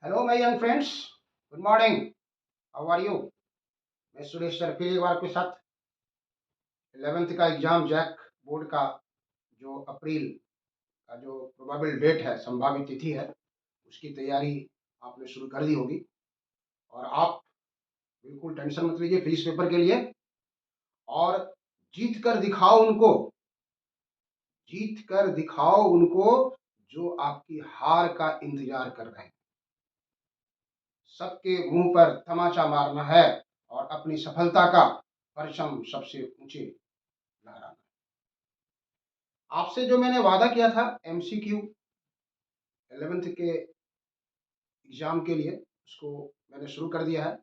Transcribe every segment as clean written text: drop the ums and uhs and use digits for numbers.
Hello my young friends, good morning. How are you? मैं Suresh sir फिर एक बार आपके साथ 11th का एग्जाम जैक बोर्ड का जो अप्रैल का जो प्रोबेबल डेट है, संभावित तिथि है, उसकी तैयारी आपने शुरू कर दी होगी। और आप बिल्कुल टेंशन मत लीजिए फिजिक्स पेपर के लिए। और जीत कर दिखाओ उनको, जीत कर दिखाओ उनको जो आपकी हार का इंतजार कर रहे हैं। सबके मुंह पर तमाचा मारना है और अपनी सफलता का परचम सबसे ऊंचे लहराना। आपसे जो मैंने वादा किया था एमसीक्यू 11th के एग्जाम के लिए, उसको मैंने शुरू कर दिया है।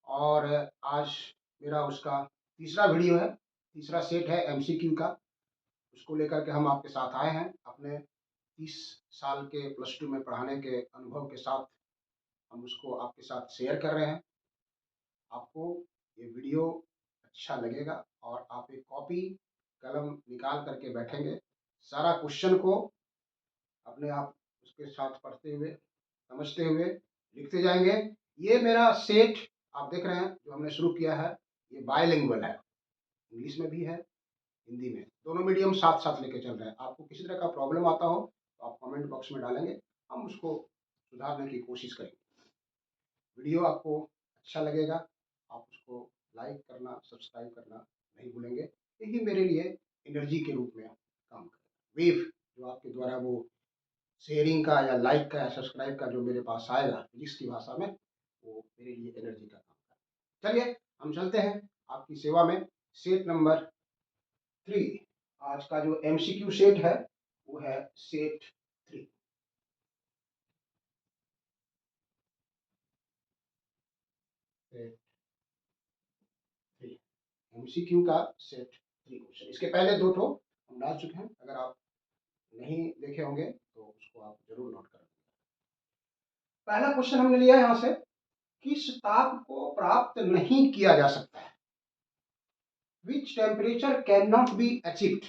और आज मेरा उसका तीसरा वीडियो है, तीसरा सेट है एमसीक्यू का। उसको लेकर के हम आपके साथ आए हैं। अपने 30 साल के +2 में पढ़ाने के अनुभव के साथ हम उसको आपके साथ शेयर कर रहे हैं। आपको ये वीडियो अच्छा लगेगा और आप एक कॉपी कलम निकाल करके बैठेंगे, सारा क्वेश्चन को अपने आप उसके साथ पढ़ते हुए, समझते हुए, लिखते जाएंगे। ये मेरा सेट आप देख रहे हैं जो हमने शुरू किया है, ये बायलिंगुअल है, इंग्लिश में भी है, हिंदी में, दोनों मीडियम साथ साथ लेके चल रहे हैं। आपको किसी तरह का प्रॉब्लम आता हो तो आप कमेंट बॉक्स में डालेंगे, हम उसको सुधारने की कोशिश करेंगे। वीडियो आपको अच्छा लगेगा, आप उसको लाइक करना, सब्सक्राइब करना नहीं भूलेंगे। यही मेरे लिए एनर्जी के रूप में काम करेगा। वेव जो आपके द्वारा वो शेयरिंग का या लाइक का या सब्सक्राइब का जो मेरे पास आएगा फिजिक्स की भाषा में, वो मेरे लिए एनर्जी का काम करेगा। चलिए हम चलते हैं आपकी सेवा में। सेट नंबर 3, आज का जो एमसीक्यू सेट है वो है सेट 3। सेट 3 एमसीक्यू का सेट 3 क्वेश्चन। इसके पहले दो ठो हम डाल चुके हैं, अगर आप नहीं देखे होंगे तो उसको आप जरूर नोट करें। पहला क्वेश्चन हमने लिया यहाँ से, किस ताप को प्राप्त नहीं किया जा सकता है? Which temperature can not be achieved?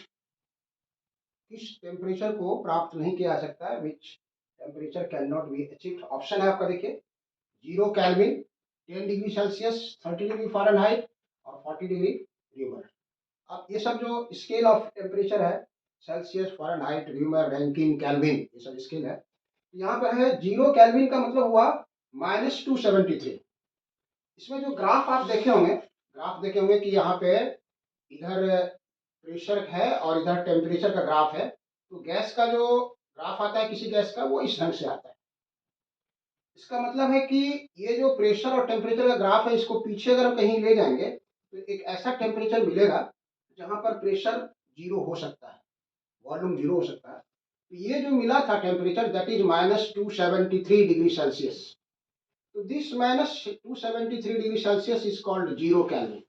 किस टेम्परेचर को प्राप्त नहीं किया जा सकता है? Which temperature can not be achieved. Option है आपका, देखिए, 0 kelvin, 10 degree Celsius, 30 degree Fahrenheit और 40 डिग्री र्यूमर। अब ये सब जो स्केल ऑफ टेम्परेचर है, Celsius, Fahrenheit, rumour, Rankine, kelvin, ये सब स्केल है। यहाँ पर है 0 केल्विन का मतलब हुआ -273। इसमें जो ग्राफ आप देखे होंगे, कि यहाँ पे इधर प्रेशर है और इधर टेम्परेचर का ग्राफ है। तो गैस का जो ग्राफ आता है किसी गैस का, वो इस ढंग से आता है। इसका मतलब है कि ये जो प्रेशर और टेम्परेचर का ग्राफ है, इसको पीछे अगर हम कहीं ले जाएंगे तो एक ऐसा टेम्परेचर मिलेगा जहां पर प्रेशर 0 हो सकता है, वॉल्यूम 0 हो सकता है। तो ये जो मिला था temperature, that is -273 degree Celsius. तो this -273 degree Celsius is called 0 kelvin.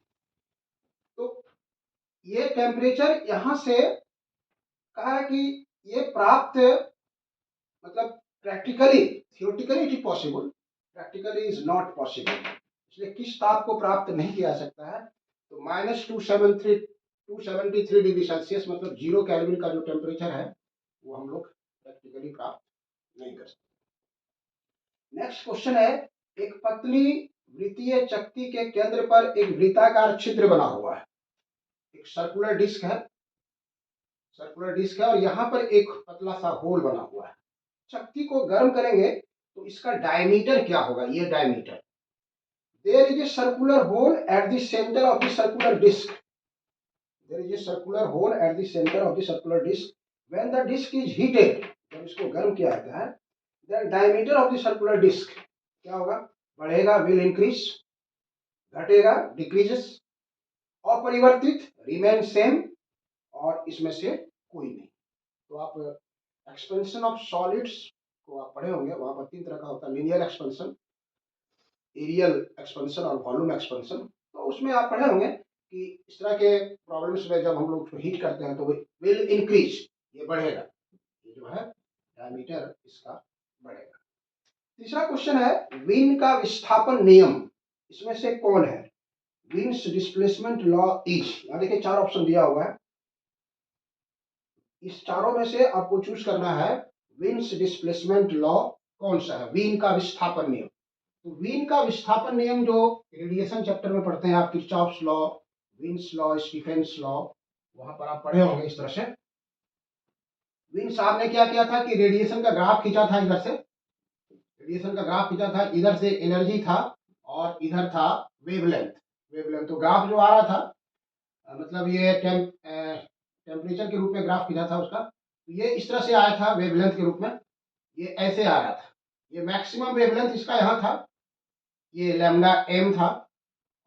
तो ये टेम्परेचर यहाँ से कहा है कि ये प्राप्त, मतलब practically, theoretically it is possible, practically is not possible. इसलिए किस ताप को प्राप्त नहीं किया जा सकता है? तो -273 डिग्री सेल्सियस मतलब 0 केल्विन का जो टेम्परेचर है वो हम लोग प्रैक्टिकली प्राप्त नहीं कर सकते। नेक्स्ट क्वेश्चन है, एक पतली वृत्तीय चक्ति के केंद्र पर एक वृत्ताकार छिद्र बना हुआ है, एक सर्कुलर डिस्क है, और यहाँ पर एक पतला सा होल बना हुआ है। चक्ति को गर्म करेंगे तो इसका डायमीटर क्या होगा? ये diameter, there is a circular hole at the centre of the circular disc, there is a circular hole at the centre of the circular disc. When the disc is heated, जब इसको गर्म किया जाता है, the diameter of the circular disc क्या होगा? बढ़ेगा, will increase, घटेगा, डिक्रीजेस, अपरिवर्तित, रिमेन सेम, और इसमें से कोई नहीं। तो आप एक्सपेंशन ऑफ सॉलिड्स को आप पढ़े होंगे, वहां पर 3 तरह का होता है, लीनियर एक्सपेंशन, एरियल एक्सपेंशन और वॉल्यूम एक्सपेंशन। तो उसमें आप पढ़े होंगे कि इस तरह के प्रॉब्लम्स में जब हम लोग हीट करते हैं तो विल इंक्रीज, ये बढ़ेगा, ये जो है डायमीटर इसका बढ़ेगा। तीसरा क्वेश्चन है, विन का विस्थापन नियम इसमें से कौन है? विन्स डिस्प्लेसमेंट लॉ इज, यहाँ देखिए 4 ऑप्शन दिया हुआ है, इस चारों में से आपको चूज करना है। विन्स डिस्प्लेसमेंट लॉ, कौन सा है? वीन का विस्थापन नियम। तो वीन का विस्थापन नियम जो रेडिएशन चैप्टर में पढ़ते हैं आप, Kirchhoff's law, Wien's law, Stefan's law, वहां पर आप पढ़े होंगे इस तरह से। वीन साहब ने क्या किया था कि रेडिएशन का ग्राफ खींचा था, इधर से रेडिएशन का ग्राफ खींचा था, इधर से एनर्जी था और इधर था वेवलेंथ। वेवलेंथ तो ग्राफ जो आ रहा था, मतलब ये टेम्परेचर के रूप में ग्राफ खींचा था उसका, तो ये इस तरह से आया था वेवलेंथ के रूप में, ये ऐसे आ रहा था। ये मैक्सिमम वेवलेंथ इसका यहाँ था, ये लैम्डा एम था,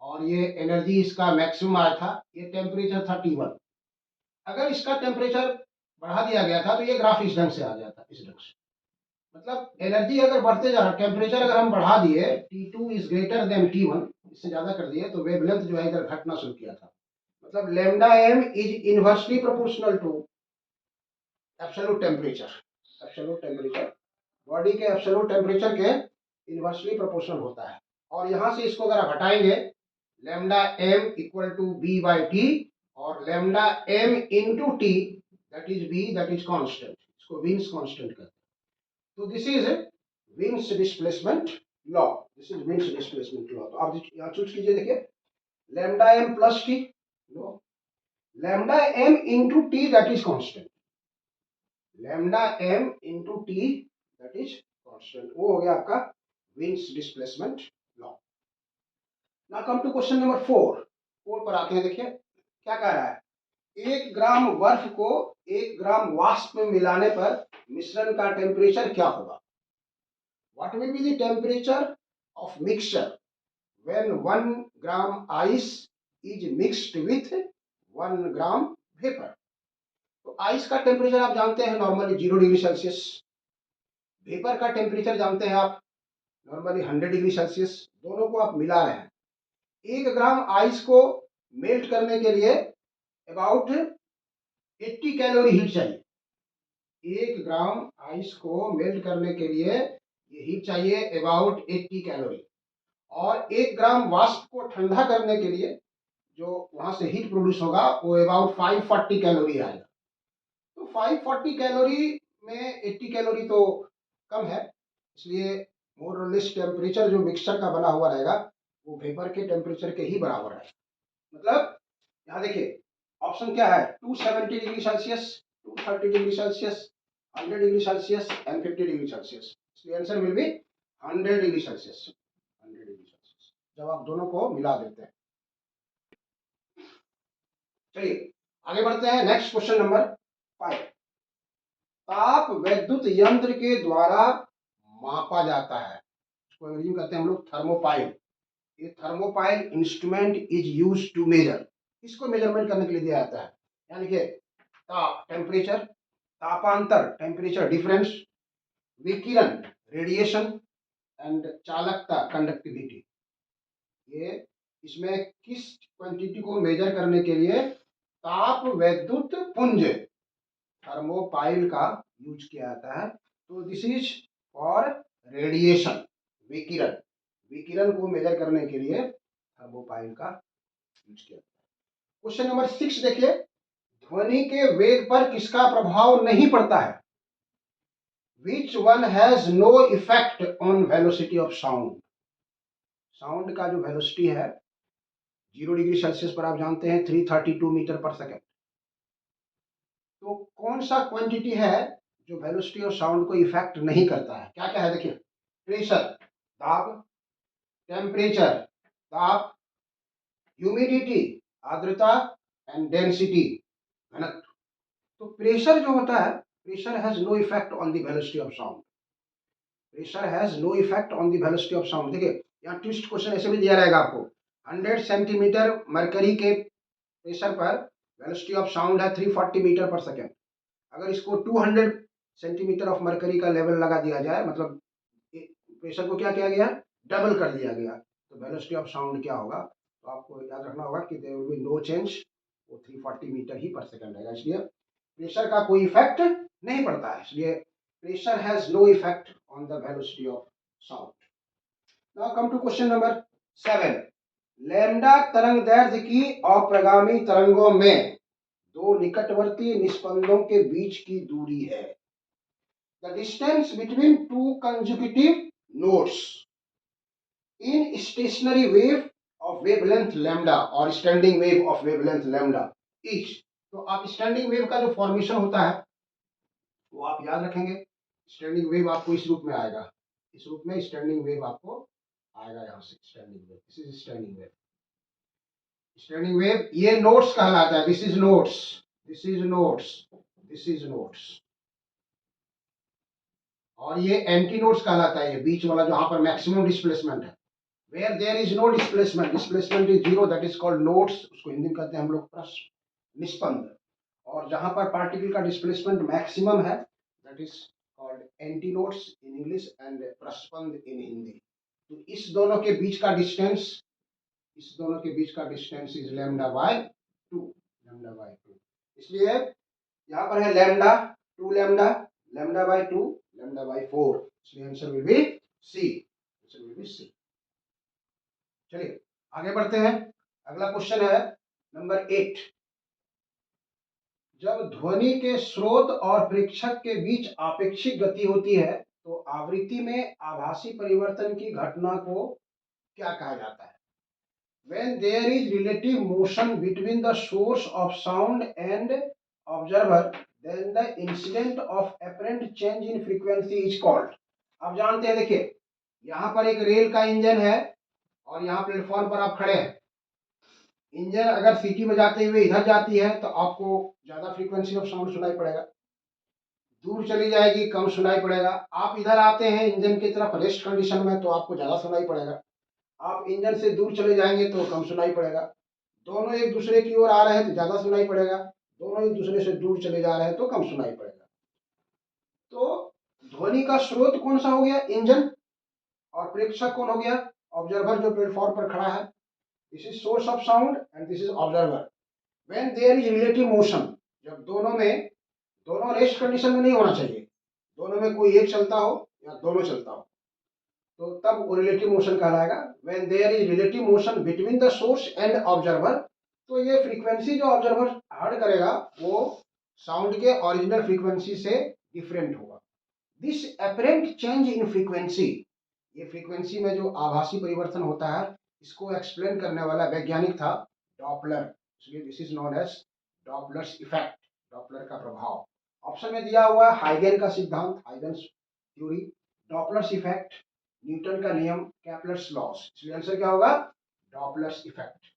और ये एनर्जी इसका मैक्सिमम आया था, ये टेम्परेचर था T1। अगर इसका टेम्परेचर बढ़ा दिया गया था तो ये ग्राफ इस ढंग से आ जाता, इस ढंग से। मतलब एनर्जी अगर बढ़ते जा रहा, टेम्परेचर अगर हम बढ़ा दिए, T2 is greater than T1, इससे ज्यादा कर दिए, तो वेवलेंथ जो है इधर घटना शुरू किया था। मतलब lambda m is inversely proportional to absolute temperature. Absolute temperature body के एब्सोल्यूट टेम्परेचर के इनवर्सली प्रोपोर्शनल होता है। और यहां से इसको अगर आप हटाएंगे, lambda m equal to b by t, और lambda M into T that is b, that is constant, इसको विन्स कांस्टेंट कहते हैं। तो this is Wien's displacement law, this is Wien's displacement law. तो आप यहाँ चूज कीजिए, देखिए lambda M plus T, no, lambda M into T that is constant, lambda M into T that is constant, वो हो गया आपका Wien's displacement law. Now come to question number 4 पर आते हैं। देखिए क्या कह रहा है, 1 ग्राम बर्फ को 1 ग्राम वाष्प में मिलाने पर मिश्रण का टेम्परेचर क्या होगा? What will be the temperature of mixture when 1 gram ice is mixed with 1 gram vapor? तो आइस का टेम्परेचर आप जानते हैं नॉर्मली 0 डिग्री सेल्सियस, वेपर का टेम्परेचर जानते हैं आप नॉर्मली 100 डिग्री सेल्सियस। दोनों को आप मिला रहे हैं। 1 ग्राम आइस को मेल्ट करने के लिए अबाउट 80 कैलोरी हीट चाहिए। 1 ग्राम आइस को मेल्ट करने के लिए ये हीट चाहिए अबाउट 80 कैलोरी। और 1 ग्राम वाष्प को ठंडा करने के लिए जो वहां से हीट प्रोड्यूस होगा वो अबाउट 540 कैलोरी आएगा। तो 540 कैलोरी में 80 कैलोरी तो कम है, इसलिए मोर और लेस टेम्परेचर जो मिक्सचर का बना हुआ रहेगा वो वेपर के टेम्परेचर के ही बराबर है। मतलब यहाँ देखिए ऑप्शन क्या है, 270 degree Celsius, 230 degree Celsius, 100 degree Celsius and 50 degree Celsius. इसलिए answer will be 100 degree Celsius, 100 degree Celsius जब आप दोनों को मिला देते हैं। चलिए आगे बढ़ते हैं, नेक्स्ट क्वेश्चन नंबर 5। ताप वैद्युत यंत्र के द्वारा मापा जाता है, इसको अंग्रेजी में कहते हैं हम लोग थर्मोपाइल। ये thermopile instrument is use to measure, इसको मेजरमेंट करने के लिए दिया जाता है। यानी कि ताप टेम्परेचर, तापांतर टेम्परेचर डिफरेंस, विकिरण रेडिएशन एंड चालकता कंडक्टिविटी। ये इसमें किस क्वांटिटी को मेजर करने के लिए ताप वैद्युत पुंज थर्मोपाइल का यूज किया जाता है। तो दिस इज फॉर रेडिएशन, विकिरण, विकिरण को मेजर करने के लिए थर्मोपाइल का यूज किया जाता है। क्वेश्चन नंबर 6 देखिए, ध्वनि के वेग पर किसका प्रभाव नहीं पड़ता है? Which one has no effect on velocity of sound? Sound का जो वेलोसिटी है 0 डिग्री सेल्सियस पर आप जानते हैं 332 मीटर पर सेकेंड। तो कौन सा क्वांटिटी है जो वेलोसिटी और साउंड को इफेक्ट नहीं करता है? क्या क्या है देखिए, प्रेशर दाब, टेम्परेचर ताप, ह्यूमिडिटी आर्द्रता एंड डेंसिटी घनत्व। तो प्रेशर जो होता है, pressure has no effect on the velocity of sound, pressure has no effect on the velocity of sound. देखिए यहाँ ट्विस्ट क्वेश्चन ऐसे भी दिया रहेगा आपको, 100 सेंटीमीटर मरकरी के प्रेशर पर वेलोसिटी ऑफ साउंड है 340 मीटर पर सेकेंड। अगर इसको 200 सेंटीमीटर ऑफ मरकरी का लेवल लगा दिया जाए, मतलब प्रेशर को क्या किया गया, डबल कर दिया गया, तो वेलोसिटी ऑफ साउंड क्या होगा? तो आपको याद रखना होगा कि there will be no change, वो 340 मीटर ही पर सेकेंड रहेगा। इसलिए प्रेशर का कोई इफेक्ट नहीं पड़ता है, इसलिए pressure has no effect on the velocity of sound. Now come to question number 7। Lambda तरंगदैर्घ्य की अप्रगामी तरंगों में दो निकटवर्ती निस्पंदों के बीच की दूरी है। The distance between two consecutive nodes in stationary wave of wavelength lambda और standing wave of wavelength lambda each. तो आप स्टैंडिंग वेव का जो फॉर्मेशन होता है वो आप याद रखेंगे। स्टैंडिंग वेव आपको इस रूप में आएगा, इस रूप में स्टैंडिंग वेव आपको आएगा, यहाँ से standing wave, this is standing wave. Standing wave ये नोट्स कहलाता है, this is notes, this is notes, this is notes. और ये एंटी नोट्स कहलाता है, ये बीच वाला जहां पर मैक्सिमम डिस्प्लेसमेंट है, where there is no displacement, displacement is zero, that is called notes, उसको हिंदी में कहते हैं हम लोग प्रश्न निष्पन्द। और जहां पर पार्टिकल का डिस्प्लेसमेंट मैक्सिमम है that is called anti nodes in English and प्रस्पंद इन हिंदी। तो इस दोनों के बीच का डिस्टेंस, इस दोनों के बीच का distance is lambda by 2, lambda by 2। इसलिए यहाँ पर है lambda 2 lambda, lambda by 2, lambda by 4, इसलिए answer will be C, answer will be C. चलिए आगे बढ़ते हैं। अगला क्वेश्चन है नंबर 8। जब ध्वनि के स्रोत और प्रेक्षक के बीच आपेक्षिक गति होती है तो आवृत्ति में आभासी परिवर्तन की घटना को क्या कहा जाता है? When there is relative motion between the source of sound and observer, then the incident of apparent change in frequency is called। आप जानते हैं, देखिए यहाँ पर एक रेल का इंजन है और यहाँ प्लेटफॉर्म पर आप खड़े हैं। इंजन अगर सीटी बजाते हुए इधर जाती है तो आपको ज्यादा फ्रीक्वेंसी ऑफ साउंड सुनाई पड़ेगा, दूर चली जाएगी कम सुनाई पड़ेगा। आप इधर आते हैं इंजन की तरफ रेस्ट कंडीशन में तो आपको ज्यादा सुनाई पड़ेगा, आप इंजन से दूर चले जाएंगे तो कम सुनाई पड़ेगा। दोनों एक दूसरे की ओर आ रहे हैं तो ज्यादा सुनाई पड़ेगा, दोनों एक दूसरे से दूर चले जा रहे हैं तो कम सुनाई पड़ेगा। तो ध्वनि का स्रोत कौन सा हो गया? इंजन। और प्रेक्षक कौन हो गया? ऑब्जर्वर जो प्लेटफॉर्म पर खड़ा है। This is source of sound and this is observer. When there is relative motion, जब दोनों में, दोनों रेस्ट कंडीशन में नहीं होना चाहिए, दोनों में कोई एक चलता हो या दोनों चलता हो तो तब वो रिलेटिव मोशन कहलाएगा। When there is relative motion between the source and observer, तो ये फ्रीक्वेंसी जो ऑब्जर्वर हर्ड करेगा वो साउंड के ओरिजिनल फ्रीक्वेंसी से डिफरेंट होगा। This apparent change in frequency, ये फ्रीक्वेंसी में जो आभासी परिवर्तन होता है इसको एक्सप्लेन करने वाला वैज्ञानिक था डॉपलर, इसलिए this is known as Doppler's effect, Doppler का प्रभाव। ऑप्शन में दिया हुआ है हाइगन का सिद्धांत, Huygens theory, Doppler's effect, Newton का नियम, कैपलर्स लॉस, इसलिए आंसर क्या होगा? डॉपलर्स इफेक्ट,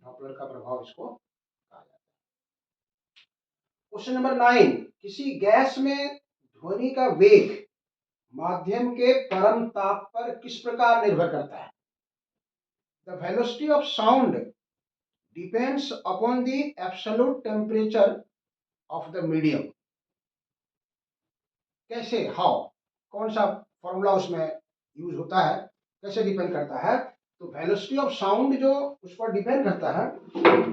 डॉपलर का प्रभाव इसको कहा जाता है। Question number 9। किसी गैस में ध्वनि का वेग माध्यम के परम ताप पर किस प्रकार निर्भर करता है? The velocity of sound depends upon the absolute temperature of the medium. कैसे? हाउ? कौन सा फॉर्मूला उसमें यूज होता है, कैसे डिपेंड करता है? तो वेलोसिटी ऑफ साउंड जो उस पर डिपेंड करता है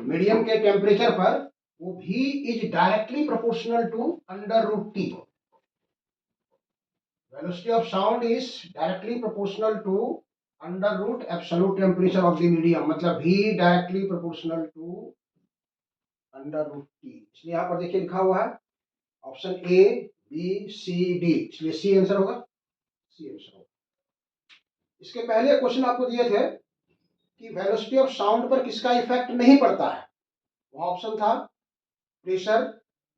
मीडियम के टेम्परेचर पर, वो भी is directly proportional to under root T. Velocity of sound is directly proportional to under root absolute temperature of the medium, मतलब भी directly proportional to under root T. इसलिए यहाँ पर देखिए लिखा हुआ है option A B C D, इसलिए सी आंसर होगा, सी आंसर होगा। इसके पहले क्वेश्चन आपको दिए थे कि वेलोसिटी ऑफ साउंड पर किसका इफेक्ट नहीं पड़ता है, वहां ऑप्शन था प्रेशर,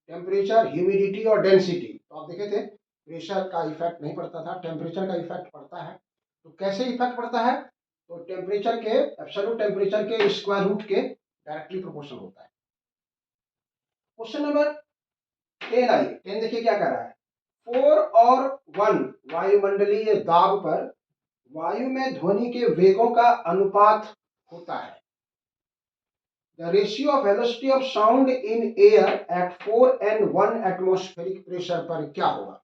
टेम्परेचर, ह्यूमिडिटी और डेंसिटी। तो आप देखे थे प्रेशर का इफेक्ट नहीं पड़ता था, टेम्परेचर का इफेक्ट पड़ता है। तो कैसे इफेक्ट पड़ता है? तो टेम्परेचर के, एब्सोल्यूट टेम्परेचर के स्क्वायर रूट के डायरेक्टली प्रोपोर्शनल होता है। क्वेश्चन नंबर 10 आइए, 10 देखिए क्या कर रहा है। 4 और 1 वायुमंडलीय दाब पर वायु में ध्वनि के वेगों का अनुपात होता है। The ratio of velocity of sound in air at 4 and 1 atmospheric pressure पर क्या होगा?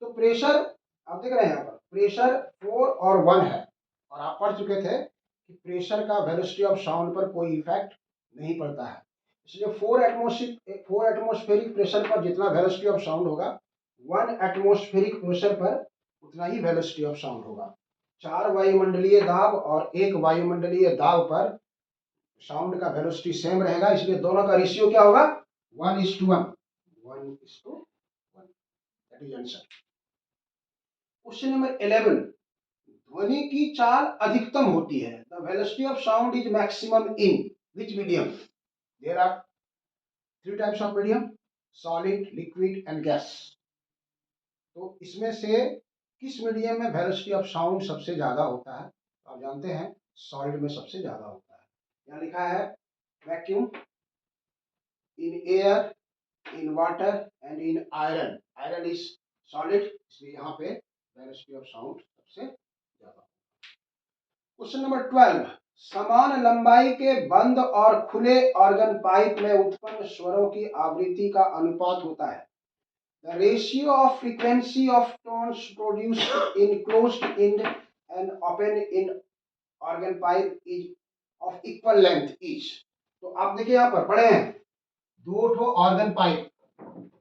तो प्रेशर आप देख रहे हैं यहाँ पर प्रेशर 4 और 1 है, और आप पढ़ चुके थे कि प्रेशर का वेलोसिटी ऑफ साउंड पर कोई इफेक्ट नहीं पड़ता है। इसलिए 4 एटमॉस्फेरिक प्रेशर पर जितना वेलोसिटी ऑफ साउंड होगा 1 एटमॉस्फेरिक प्रेशर पर उतना ही वेलोसिटी ऑफ साउंड होगा। 4 वायुमंडलीय दाब और 1 वायुमंडलीय दाब पर साउंड का वेलोसिटी सेम रहेगा, इसलिए दोनों का रेशियो क्या होगा? 1:1, 1:1, that is answer. Question number 11, ध्वनि की चाल अधिकतम होती है। The velocity of sound is maximum in which medium? There are three types of medium, solid, liquid and gas. तो इसमें से किस मीडियम में वेलोसिटी ऑफ साउंड सबसे ज्यादा होता है? आप जानते हैं सॉलिड में सबसे ज्यादा होता है। यहाँ लिखा है vacuum, in air, in water and in iron. Iron is solid, इसलिए यहाँ पे वेलोसिटी ऑफ साउंड सबसे ज्यादा। क्वेश्चन नंबर 12, समान लंबाई के बंद और खुले ऑर्गन पाइप में उत्पन्न स्वरों की आवृत्ति का अनुपात होता है। The ratio of frequency of tones produced in closed end and open end organ pipe is of equal length each। तो आप देखिए यहाँ पर पढ़े हैं दो ठो ऑर्गन पाइप,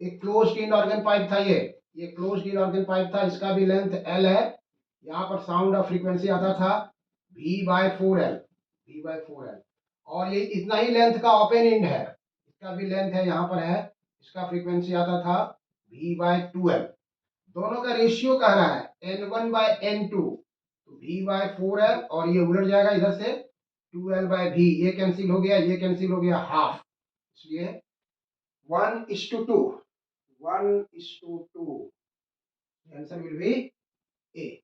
एक क्लोज्ड इन ऑर्गन पाइप था, ये क्लोज्ड इन ऑर्गन पाइप था, इसका भी लेंथ एल है। यहाँ पर साउंड ऑफ फ्रीक्वेंसी आता था V/4L, V/4L, और ये इतना ही लेंथ का ओपन इंड है, इसका भी लेंथ है, यहाँ पर है, इसका फ्रीक्वेंसी आता था V/2L। दोनों का रेशियो कह रहा है N1/N2, तो V/4L, और ये उलट जाएगा इधर से 2L/V, ये कैंसिल हो गया, ये कैंसिल हो गया हाफ, इसलिए 1:2, 1:2, answer will be A.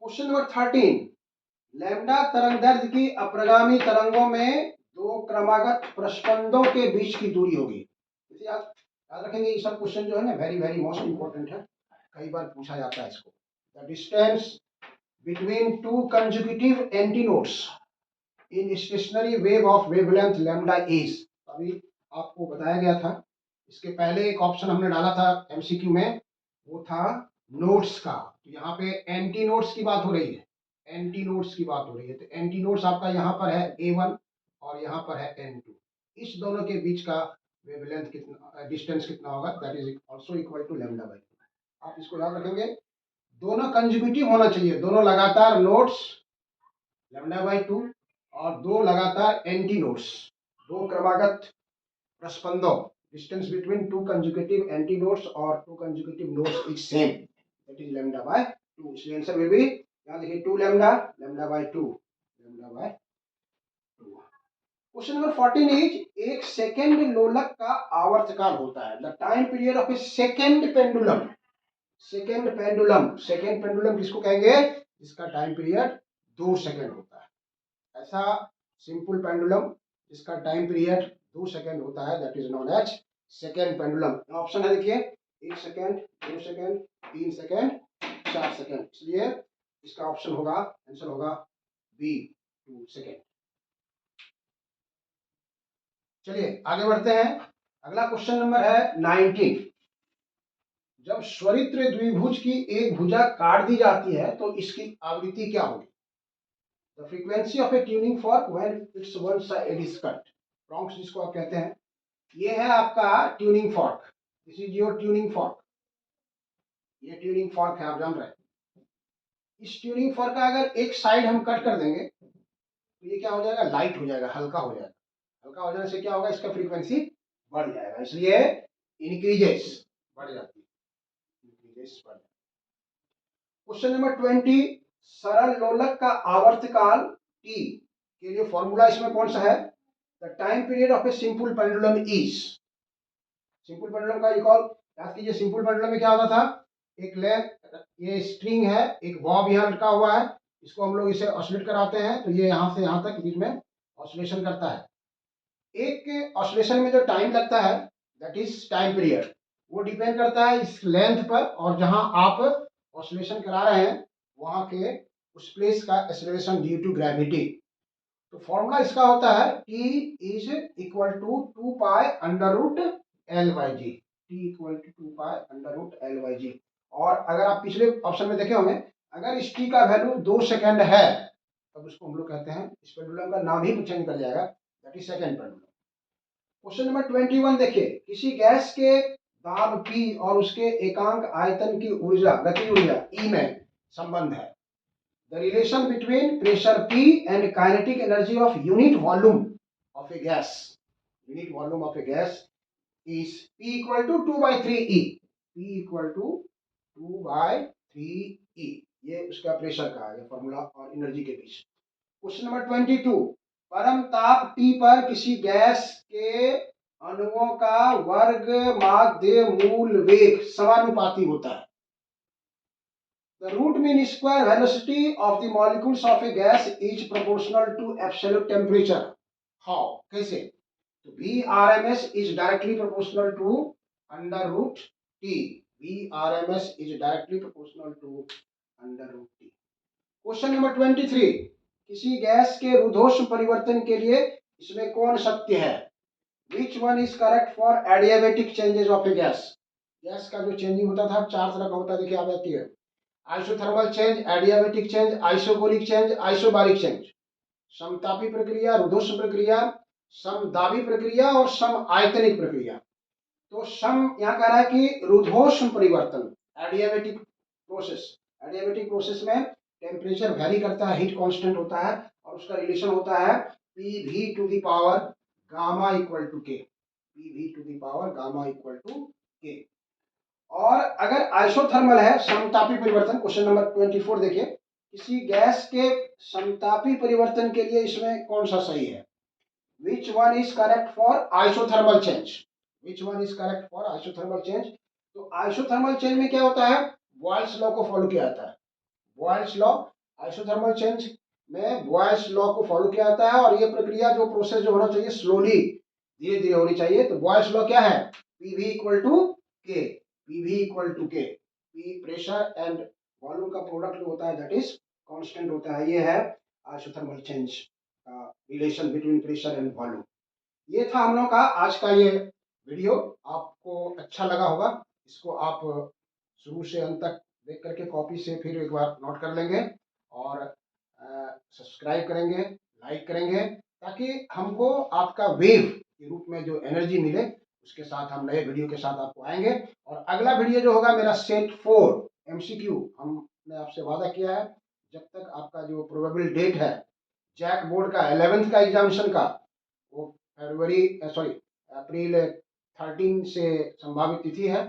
Question number 13, lambda तरंगदैर्घ्य की अप्रगामी तरंगों में दो क्रमागत प्रस्पंदों के बीच की दूरी होगी। याद रखेंगे, ये सब क्वेश्चन जो है ना वेरी वेरी मोस्ट इंपॉर्टेंट है, कई बार पूछा जाता है इसको। The distance between two consecutive antinodes in stationary wave of wavelength lambda is. अभी आपको बताया गया था, इसके पहले एक ऑप्शन हमने डाला था एमसीक्यू में, वो था नोड्स का। तो यहाँ पे एंटी नोड्स की बात हो रही है, एंटी नोड्स की बात हो रही है, तो एंटी नोड्स आपका यहाँ पर है A1 और यहाँ पर है N2। इस दोनों के बीच का वेवलेंथ कितना, डिस्टेंस कितना होगा, that is also equal to λ/2। आप इसको याद रखेंगे, दोनों कंसेक्यूटिव होना चाहिए, दोनों लगातार नोड्स λ/2 और दो लगातार एंटी नोड्स, दो क्रमागत प्रस्पंदों, distance between two consecutive antinodes or two consecutive nodes is same, that is λ/2। इसलिए आंसर विल बी, यहाँ देखिए 2 लैम्डा, λ/2, λ/2। क्वेश्चन नंबर 14 इज, एक सेकंड लोलक का आवर्तकाल होता है। The time period of A second pendulum, second pendulum, second pendulum किसको कहेंगे, जिसका टाइम पीरियड 2 सेकंड होता है। ऐसा सिंपल पेंडुलम जिसका टाइम पीरियड 2 सेकंड होता है, that is known as second pendulum. Option है देखिए 1 सेकंड, 2 सेकंड, 3 सेकंड, 4 सेकंड, इसलिए इसका ऑप्शन होगा, आंसर होगा बी, 2 सेकंड। चलिए आगे बढ़ते हैं, अगला क्वेश्चन नंबर है 19। जब स्वरित्र द्विभुज की एक भुजा काट दी जाती है तो इसकी आवृत्ति क्या होगी? The frequency of A tuning fork when it's one side is cut, Bronx जिसको आप कहते हैं, ये है आपका tuning fork, this is your tuning fork, ये ट्यूनिंग फॉर्क है, आप जान रहे हैं। इस ट्यूनिंग फॉर्क का अगर एक साइड हम कट कर देंगे तो ये क्या हो जाएगा, लाइट हो जाएगा, हल्का हो जाएगा। हल्का हो जाने से क्या होगा, इसका फ्रीक्वेंसी बढ़ जाएगा, इसलिए इंक्रीजेस, बढ़ जाती है, इंक्रीजेस बढ़ जाती है। क्वेश्चन नंबर 20, सरल लोलक का आवर्तकाल T के लिए फॉर्मूला इसमें कौन सा है? The time period of a simple pendulum is, simple pendulum का रिकॉल याद कीजिए, सिंपल पेंडुलम में क्या होता था, एक लेंथ, ये स्ट्रिंग है, एक बॉब यहाँ लटका हुआ है, इसको हम लोग इसे ऑसिलेट कराते हैं, तो ये यहाँ से यहाँ तक बीच में ऑसिलेशन करता है। एक ऑसिलेशन में जो टाइम लगता है दैट इज टाइम पीरियड, वो डिपेंड करता है इस लेंथ पर, और जहां आप ऑसिलेशन करा रहे हैं वहां के उस प्लेस का एक्सेलरेशन ड्यू टू ग्रेविटी। तो फॉर्मूला इसका होता है T is equal to 2π√L/g, T equal to 2π√L/g। और अगर आप पिछले ऑप्शन में देखे होंगे, अगर इस T का वैल्यू 2 सेकंड है तब उसको हम लोग कहते हैं, इस पेंडुलम का नाम ही चेंज कर जाएगा, that is second pendulum. Question number 21 देखिए, किसी गैस के दाब P और उसके एकांक आयतन की ऊर्जा, गति ऊर्जा E में संबंध है। The relation between pressure P and kinetic energy of unit volume of a gas, unit volume of a gas is P equal to 2/3E, P equal to 2/3E, ये उसका प्रेशर का है, फॉर्मूला और energy के बीच। Question number 22, परम ताप T पर किसी गैस के अणुओं का वर्ग माध्य मूल वेग समानुपाती होता है। The root mean square velocity of the molecules of a gas is proportional to absolute temperature. How? कैसे? तो Vrms is directly proportional to under root T. Vrms is directly proportional to under root T. Question number 23, किसी gas के रुद्धोष्म परिवर्तन के लिए इसमें कौन सत्य है? Which one is correct for adiabatic changes of a gas? Gas का जो चेंजिंग होता था चार तरह का होता है, देखिए आप आती है isothermal change, adiabatic change, isochoric change, isobaric change. समतापी प्रक्रिया, रुद्धोष्म प्रक्रिया, समदाबी प्रक्रिया और सम आयतनिक प्रक्रिया। तो सम यहाँ कह रहा है कि रुद्धोष्म परिवर्तन, एडियाबेटिक प्रोसेस। एडियाबेटिक प्रोसेस में टेम्परेचर वेरी करता है, हीट कांस्टेंट होता है और उसका रिलेशन होता है PV to the power gamma equal to K. PV to the power gamma equal to K. और अगर आइसोथर्मल है, समतापी परिवर्तन, क्वेश्चन नंबर 24 देखिए, किसी गैस के समतापी परिवर्तन के लिए इसमें कौन सा सही है? Which one is correct for isothermal change? Which one is correct for isothermal change? तो आइसोथर्मल चेंज में क्या होता है? बॉयल्स लॉ को फॉलो किया जाता है। बॉयल्स लॉ, आइसोथर्मल चेंज में बॉयल्स लॉ को फॉलो किया जाता है और ये प्रक्रिया जो प्रोसेस जो होना चाहिए स्लोली, धीरे धीरे होनी चाहिए। तो बॉयल्स लॉ क्या है? पीवी इक्वल टू के। पीवी इक्वल टू के, पी प्रेशर एंड वॉल्यूम का प्रोडक्ट जो होता है दैट इज कांस्टेंट होता है। ये है आइसोथर्मल चेंज का relation between pressure and volume. ये था हम लोग का आज का ये वीडियो। आपको अच्छा लगा होगा, इसको आप शुरू से अंत तक देख करके कॉपी से फिर एक बार नोट कर लेंगे और सब्सक्राइब करेंगे, लाइक करेंगे, ताकि हमको आपका वेव के रूप में जो एनर्जी मिले, उसके साथ हम नए वीडियो के साथ आपको आएंगे। और अगला वीडियो जो होगा मेरा सेट 4 MCQ, हमने आपसे वादा किया है जब तक आपका जो प्रोबेबल डेट है जैक बोर्ड का 11th का एग्जामिनेशन का, वो अप्रैल 13 से संभावित तिथि है,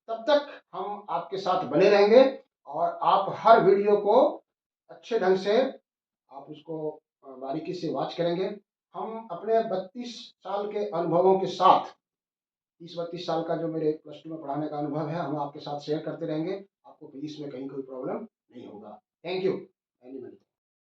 तब तक हम आपके साथ बने रहेंगे और आप हर वीडियो को अच्छे ढंग से आप उसको बारीकी से वॉच करेंगे। हम अपने 32 साल के अनुभवों के साथ, 30-32 साल का जो मेरे +2 में पढ़ाने का अनुभव है, हम आपके साथ शेयर करते रहेंगे। आपको फिजिक्स में कहीं कोई प्रॉब्लम नहीं होगा। Thank you.